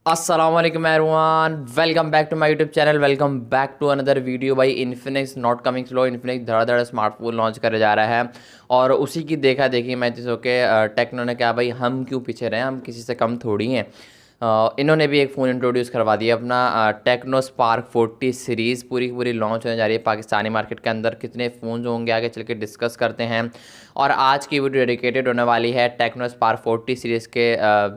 अस्सलाम वालेकुम everyone, welcome back to my YouTube channel. Welcome back to another video. भाई Infinix not coming slow. Infinix धड़ाधड़ smartphone launch करे जा रहा है और उसी की देखा देखी मैं चीज़ों के टेक्नो ने कहा भाई हम क्यों पीछे रहे, हम किसी से कम थोड़ी हैं। इन्होंने भी एक फ़ोन इंट्रोड्यूस करवा दिया अपना टेक्नो स्पार्क 40 सीरीज़ पूरी की पूरी लॉन्च होने जा रही है पाकिस्तानी मार्केट के अंदर। कितने फ़ोन होंगे आगे चल के डिस्कस करते हैं। और आज की वीडियो डेडिकेटेड होने वाली है टेक्नो स्पार्क 40 सीरीज़ के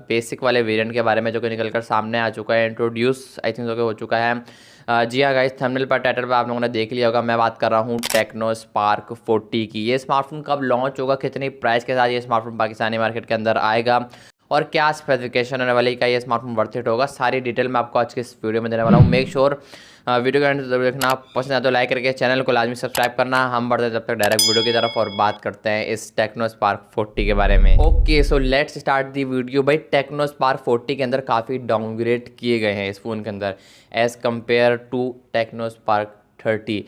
बेसिक वाले वेरिएंट के बारे में, जो कि निकल कर सामने आ चुका है, इंट्रोड्यूस आई थिंक हो चुका है। जी हाँ गाइस, थंबनेल पर टाइटल पर आप लोगों ने देख लिया होगा, मैं बात कर रहा हूँ टेक्नो स्पार्क 40 की। ये स्मार्टफोन कब लॉन्च होगा, कितनी प्राइस के साथ ये स्मार्टफोन पाकिस्तानी मार्केट के अंदर आएगा और क्या स्पेसिफिकेशन होने वाली, का ये स्मार्टफोन वर्थ इट होगा, सारी डिटेल मैं आपको आज के इस वीडियो में देने वाला हूँ। मेक श्योर वीडियो का एंड जरूर देखना। पसंद है तो लाइक करके चैनल को लाजमी सब्सक्राइब करना। हम बढ़ते हैं तब तक डायरेक्ट वीडियो की तरफ और बात करते हैं इस टेक्नो स्पार्क 40 के बारे में। Okay so let's start the video. भाई टेक्नो स्पार्क 40 के अंदर काफ़ी डाउनग्रेड किए गए हैं इस फ़ोन के अंदर as compared to Tecno Spark 30।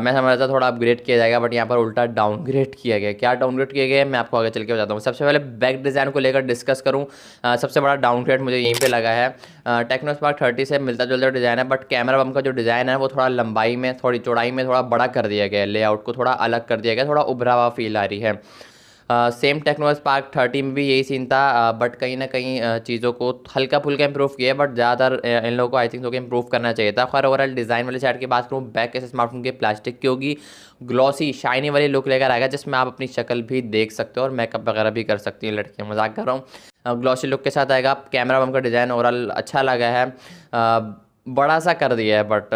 मैं समझ रहा था थोड़ा अपग्रेड किया जाएगा, बट यहाँ पर उल्टा डाउनग्रेड किया गया। क्या डाउनग्रेड किया गया है मैं आपको आगे चल के बताता हूँ। सबसे पहले बैक डिज़ाइन को लेकर डिस्कस करूँ। सबसे बड़ा डाउनग्रेड मुझे यहीं पे लगा है। टेक्नो स्पार्क 30 से मिलता जुलता डिज़ाइन है, बट कैमरा बम का जो डिज़ाइन है वो थोड़ा लंबाई में, थोड़ी चौड़ाई में थोड़ा बड़ा कर दिया गया है। लेआउट को थोड़ा अलग कर दिया गया, थोड़ा उभरा हुआ फील आ रही है। सेम टेक्नो स्पार्क 30 में भी यही सीन था, बट कहीं ना कहीं चीज़ों को हल्का फुल्का इंप्रूव किया है, बट ज़्यादातर इन लोगों को आई थिंक इंप्रूव करना चाहिए था। खैर ओवरऑल डिज़ाइन वाली साइड की बात करूँ, बैक के स्मार्टफोन के प्लास्टिक की होगी, ग्लॉसी शाइनी वाली लुक लेकर आएगा, जिसमें आप अपनी शक्ल भी देख सकते हो और मेकअप वगैरह भी कर सकती हैं लड़कियाँ, मजाक कर रहा हूँ। ग्लॉसी लुक के साथ आएगा। कैमरा बम का डिज़ाइन ओवरऑल अच्छा लगा है, बड़ा सा कर दिया है, बट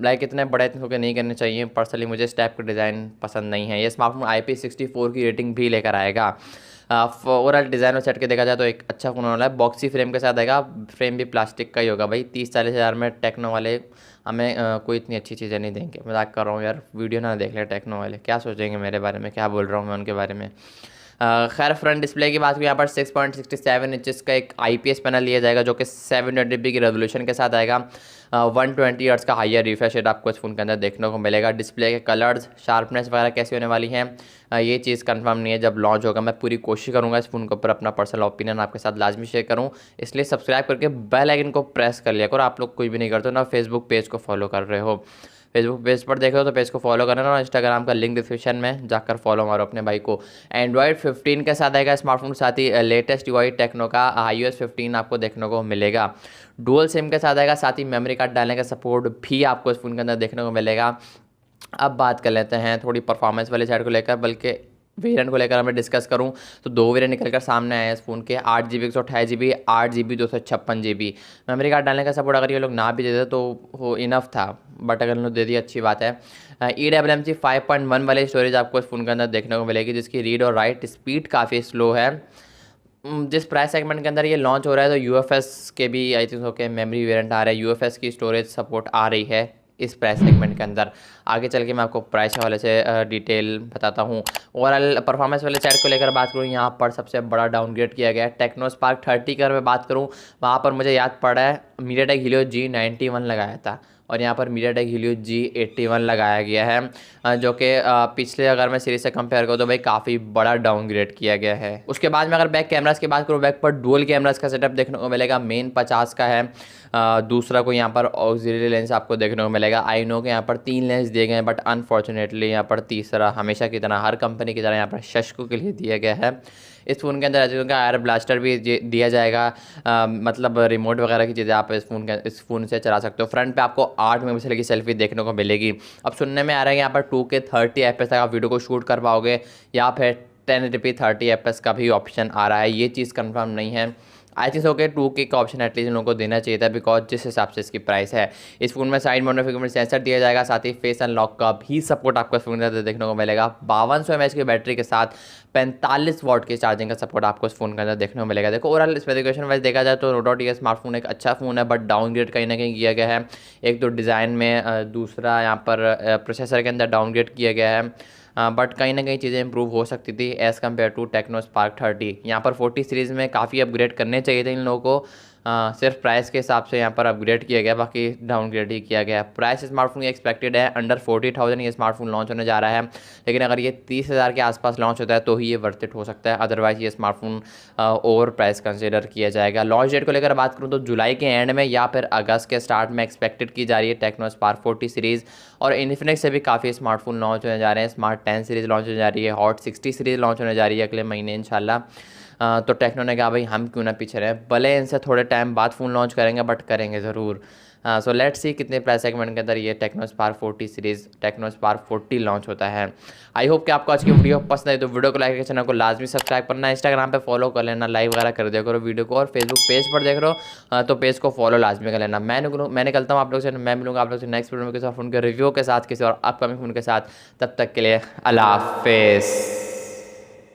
लाइक इतने बड़े होकर नहीं करने चाहिए। पर्सनली मुझे इस टाइप का डिज़ाइन पसंद नहीं है। ये स्मार्टफोन IP64 की रेटिंग भी लेकर आएगा। ओवरऑल डिज़ाइन और सेट के देखा जाए तो एक अच्छा फ़ोन वाला है। बॉक्सी फ्रेम के साथ आएगा, फ्रेम भी प्लास्टिक का ही होगा। भाई 30-40 हज़ार में टेक्नो वाले हमें कोई इतनी अच्छी चीज़ें नहीं देंगे। मजाक कर रहा हूँ यार, वीडियो ना देख ले टेक्नो वाले, क्या सोचेंगे मेरे बारे में, क्या बोल रहा हूँ मैं उनके बारे में। खैर फ्रंट डिस्प्ले की बात की, यहाँ पर 6.67 इंचज़ का एक IPS पैनल लिया जाएगा, जो कि 720p की रेजोल्यूशन के साथ आएगा। 120 हर्ट्ज़ का हायर रिफ्रेश रेट आपको इस फ़ोन के अंदर देखने को मिलेगा। डिस्प्ले के कलर्स, शार्पनेस वगैरह कैसी होने वाली हैं ये चीज़ कंफर्म नहीं है। जब लॉन्च होगा मैं पूरी कोशिश करूँगा इस फ़ोन के ऊपर अपना पर्सनल ओपिनियन आपके साथ लाजमी शेयर करूँ, इसलिए सब्सक्राइब करके बेल आइकन को प्रेस कर लिया करो। आप लोग कुछ भी नहीं करते हो ना, फेसबुक पेज को फॉलो कर रहे हो, फेसबुक पेज पर देख रहे हो तो पेज को फॉलो करना, और इंस्टाग्राम का लिंक डिस्क्रिप्शन में जाकर फॉलो मारो अपने भाई को। एंड्रॉयड 15 के साथ आएगा स्मार्टफोन के साथ ही लेटेस्ट UI टेक्नो का iOS 15 आपको देखने को मिलेगा। डुअल सिम के साथ आएगा, साथ ही मेमोरी कार्ड डालने का सपोर्ट भी आपको इस फ़ोन के अंदर देखने को मिलेगा। अब बात कर लेते हैं थोड़ी परफॉर्मेंस वाली साइड को लेकर, बल्कि वेरिएंट को लेकर हमें डिस्कस करूं तो दो वेरिएंट निकल कर सामने आए हैं इस फ़ोन के। 8GB 128GB, 8GB 256GB memory card डालने का सपोर्ट अगर ये लोग ना भी देते तो वो इनफ था, बट अगर उन्होंने दे दी अच्छी बात है। eMMC 5.1 वाली स्टोरेज आपको इस फ़ोन के अंदर देखने को मिलेगी, जिसकी रीड और राइट स्पीड काफ़ी स्लो है। जिस प्राइस सेगमेंट के अंदर ये लॉन्च हो रहा है तो UFS के भी I think okay memory variant आ रहा है, UFS की स्टोरेज सपोर्ट आ रही है इस प्राइस सेगमेंट के अंदर। आगे चल के मैं आपको प्राइस के हवाले से डिटेल बताता हूँ। ओवरऑल परफॉर्मेंस वाले साइड को लेकर बात करूँ, यहाँ पर सबसे बड़ा डाउनग्रेड किया गया है। टेक्नो स्पार्क 30 की अगर मैं बात करूँ, वहाँ पर मुझे याद पड़ा है MediaTek Helio G91 लगाया था, और यहाँ पर MediaTek Helio G81 लगाया गया है, जो कि पिछले अगर मैं सीरीज से कंपेयर करूँ तो भाई काफ़ी बड़ा डाउनग्रेड किया गया है। उसके बाद में अगर बैक कैमरास की बात करूँ, बैक पर डुअल कैमरास का सेटअप देखने को मिलेगा। मेन 50 का है, दूसरा को यहाँ पर ऑक्सिलरी लेंस आपको देखने को मिलेगा। आई नो के यहाँ पर 3 लेंस दिए गए हैं, बट अनफॉर्चुनेटली यहाँ पर तीसरा हमेशा की तरह, हर कंपनी की तरह यहाँ पर शशको के लिए दिया गया है। इस फ़ोन के अंदर ऐसे एयर ब्लास्टर भी दिया जाएगा, मतलब रिमोट वगैरह की चीज़ें आप इस फ़ोन से चला सकते हो। फ्रंट पे आपको 8 मेगापिक्सल की सेल्फी देखने को मिलेगी। अब सुनने में आ रहा है यहाँ पर 2K 30 FPS तक आप वीडियो को शूट कर पाओगे, या फिर 1080p 30 FPS का भी ऑप्शन आ रहा है, ये चीज़ कंफर्म नहीं है। आई थिंक ओके 2K का ऑप्शन एटलीस्ट इन लोगों को देना चाहिए था, बिकॉज जिस हिसाब से इसकी प्राइस है। इस फोन में साइड माउंटेड फिंगरप्रिंट सेंसर दिया जाएगा, साथ ही फेस अनलॉक का भी सपोर्ट आपको इस फोन के अंदर देखने को मिलेगा। 5200 mAh की बैटरी के साथ 45 वाट की चार्जिंग का सपोर्ट आपको इस फोन के अंदर देखने को मिलेगा। देखो ओवरऑल स्पेसिफिकेशन वाइज देखा जाए तो नो डाउट ये स्मार्टफोन एक अच्छा फ़ोन है, बट डाउनग्रेड कहीं ना कहीं किया गया है। एक तो डिज़ाइन में, दूसरा यहाँ पर प्रोसेसर के अंदर डाउनग्रेड किया गया है, बट कहीं ना कहीं चीज़ें इंप्रूव हो सकती थी as compared to Tecno Spark 30। यहाँ पर 40 सीरीज़ में काफ़ी अपग्रेड करने चाहिए थे इन लोगों को, सिर्फ प्राइस के हिसाब से यहाँ पर अपग्रेड किया गया, बाकी डाउनग्रेड ही किया गया। प्राइस स्मार्टफोन की एक्सपेक्टेड है अंडर 40,000 ये स्मार्टफोन लॉन्च होने जा रहा है, लेकिन अगर ये 30,000 के आसपास लॉन्च होता है तो ही ये वर्थ इट हो सकता है, अदरवाइज ये स्मार्टफोन ओवर प्राइस कंसिडर किया जाएगा। लॉन्च डेट को लेकर बात करूँ तो जुलाई के एंड में या फिर अगस्त के स्टार्ट में एक्सपेक्टेड की जा रही है टेक्नो स्पार्क 40 सीरीज़। और इन्फिनिक्स से भी काफ़ी स्मार्टफोन लॉन्च होने जा रहे हैं। स्मार्ट 10 सीरीज़ लॉन्च होने जा रही है, हॉट 60 सीरीज़ लॉन्च होने जा रही है अगले महीने इंशाल्लाह। तो टेक्नो ने कहा भाई हम क्यों ना पीछे रहें, भले इनसे थोड़े टाइम बाद फ़ोन लॉन्च करेंगे बट करेंगे ज़रूर। सो लेट्स सी कितने प्राइस सेगमेंट के अंदर ये Tecno Spark 40 series Tecno Spark 40 launch होता है। आई होप कि आपको आज की वीडियो पसंद आई, तो वीडियो को लाइक करके चैनल को लाजमी सब्सक्राइब करना, इंस्टाग्राम पे फॉलो कर लेना, लाइव वगैरह कर दिया करो वीडियो को, और फेसबुक पेज पर देख रहे हो तो पेज को फॉलो लाजमी कर लेना। मैं निकलता हूँ आप लोग से, मैं मिलूंगा आप लोग से नेक्स्ट वीडियो में किसी और फोन के रिव्यू के साथ, किसी और अपकमिंग फोन के साथ। तब तक के लिए अल्लाह हाफिज़।